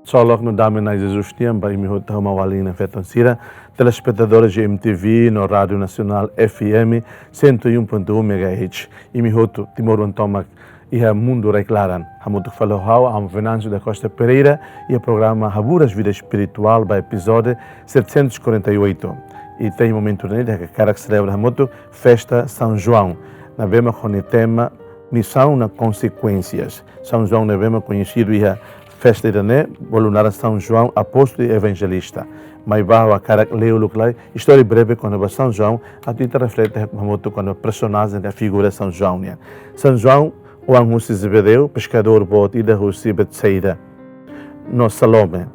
Solok no dame na Jesus tiamba imi hota homa wali na feton sira telespectadores de MTV no Rádio Nacional FM 101.1 MHz imi hoto Timor Antomak iha mundo reclaran hamutuk falou hau am Venâncio da Costa Pereira e o programa Haburas Vida Espiritual by episódio 748 e tem momento nele que cara que celebra hamutuk festa São João na vema com o tema missão na consequências. São João na vema conhecido iha festa irané, voluntária São João, apóstolo e evangelista. Mas vai a cara leu luclai, história breve quando a São João, a tu reflete muito quando a personagem da figura São João. São João, o anúncio Zebedeu, pescador bote da Rússia Betsaida, no Salome.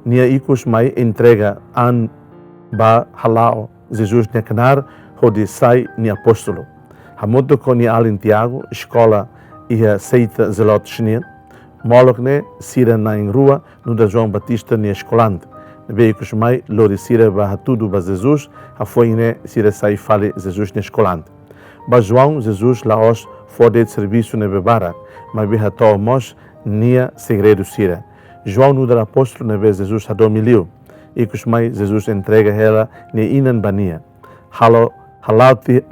Nia icos mai entrega an ba halao Jesus necanar, hodi sai ni apóstolo. Hamuto com ni alin Tiago, escola ia seita zelot chinês. Molokne sira na em rua no da João Batista ni escolante. Veículos mai lori sira ba tudo ba Jesus, a foi ne sira sai fale Jesus ni escolante. Ba João Jesus laos fode de serviço ne bebara, mas be hato mos nia segredo sira. João no da apóstolo ne be Jesus a domilio. E cos mai Jesus entrega ela ne inan bania. Halauti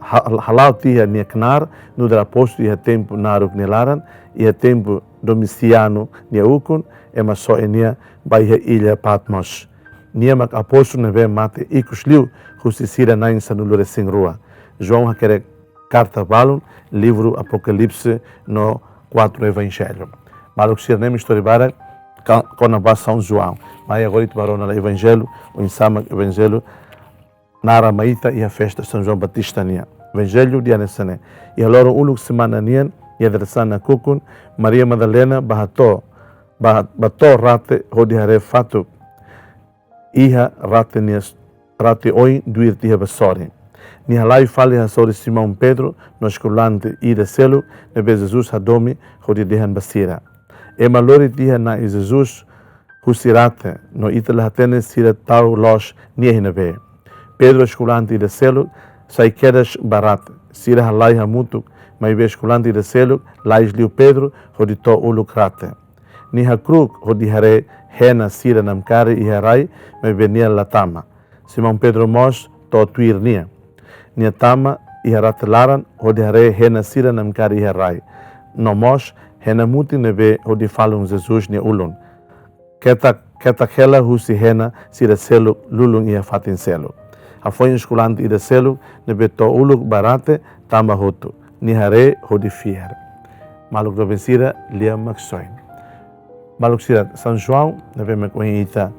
ni knar no da apóstolo e tempo naruk nelaran e tempo Domiciano nia ukun ema só enia baia ilha Patmos. Nia mak apóstolo neve mate ikus liu justicira nain sanulure sem rua. João hakere carta balun livro Apocalipse no 4 evangelho. Maluk sir nem história bara com a São João. Mas agora tu barona no evangelho, o insama evangelho nara maita e a festa São João Batista nia. Evangelho dia nesane. E alora uluk semana nian e adresana kukun Maria Madalena bato rate hodihare fatu iha rate oi duir tiha basori ni halai fali hasori Simão Pedro no escolante ida selo nebe Jesus hadomi hodidehan basira e malori tiha na Jesus husirate no itala hatene sira tau los niehinave Pedro escolante ida selo sai quedas barate sira halai hamutuk mas escolante de selo, lais liu Pedro, rodito ulukrate. Ni hakruk, rodihare, hena sira namkare e harai, mas venia latama. Simão Pedro mos, to tuirnia. Ni tama e haratelaran, rodihare, hena sira namkare e harai. No mos, hena muti neve, rodifalum Jesus ni ulun. Keta kela husi hena, sira selo, lulun e fatin selo. A foi escolante de selo, neve to uluk barate, tama hotu. Nihare hodifier. Maluk do vencida lia maxoin. Maluk sira São João, neve me conhita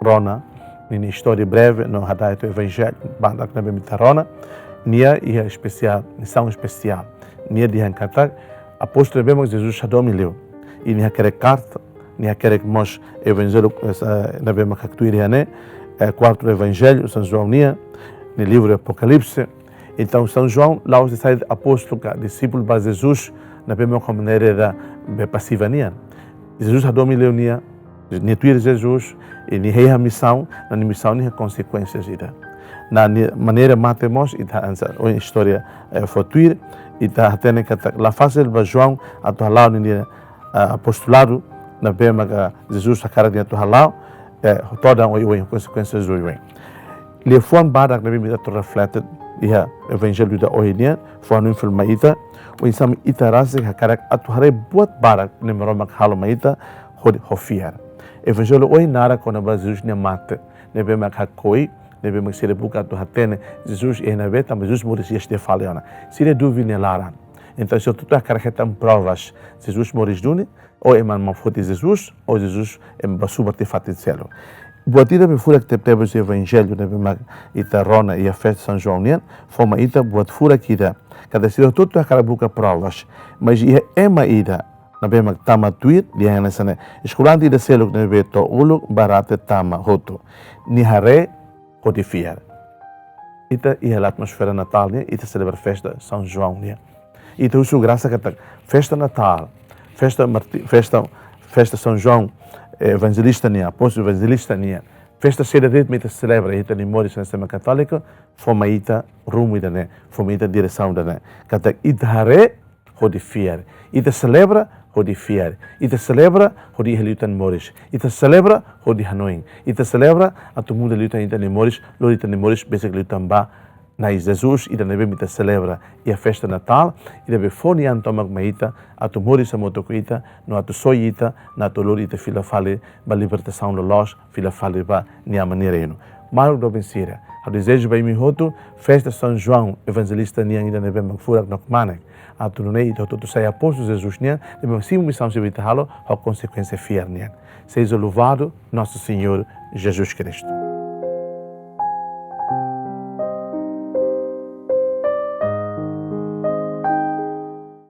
rona, nini história breve no hadaito evangelho, bandak neve me rona, nia ia especial, missão especial. Nia dihan katak, apóstolo neve Jesus shadomi leu. E nia kere carta, nia kere mos evangelho neve me kaktuiriane, quarto evangelho São João nia, no livro Apocalipse. Então, São João, lá os apóstolos, discípulos de Jesus, na mesma maneira da passivania. Jesus a domileunia, nem tuir Jesus, e nem rei a missão, na missão nem consequências ida. Na maneira matemos, e a história futura, e a tendo que lá fácil de João, a tua lá no apostolado, na mesma Jesus a cara de tua lá, toda a consequências do bem. Le fuan barak na mesma tua reflete ia evangelho da oinia fanu film maita o insam itarase hakarak atuhare buat barak nemromak halo maita hod hofiar evangelho oi nara kona ba Jesus ne mate nebe mak hakoi nebe mak sire buka tu hatene Jesus e na beta mas Jesus moris este faliona sire duvine laran então se tu hakarak provas Jesus moris dune ou eman mafoti Jesus ou Jesus em basuba te fatit celo. Buatida me fura que teve o evangelho na bema ita rona e a festa São João nian, forma ita buat fura kita. Cada siro tudo aquela buca provas, mas ia ema ida na bema tama tuit dia na sana. Escolante ida selo na beto uluk barate tama hoto. Ni hare hodifiar. Ita ia a atmosfera natal nia, ita celebra festa São João nia. Ita usu graça que festa Natal, festa São João evangelista nia, apóstolo evangelista nia, festa cheia de ritmo, celebra, ita nimores na sistema católico, forma ita rumo ita, forma ita direção ita, kata ita hare hodifiar, ita celebra hodi fier. Ita celebra hodi heliutan moris. Ita celebra hodi Hanoi. Ita celebra atu muda liutan itan moris, lori itan moris besek liutan ba na Jesus ida nebe mita celebra e a festa Natal ida be foni antomak maita atu moris a motokuita no atu soita na atu lori ita fila fale ba libertação do los fila fale ba nia maneireno. Marco do Bensira. A desejo vai me roto festa São João evangelista nia ida nebe magfurak nokmanek. Atu nunei ita tutu sai apóstolo Jesus nia nebe sim missão se vitalo a consequência fier nia. Seja louvado nosso Senhor Jesus Cristo.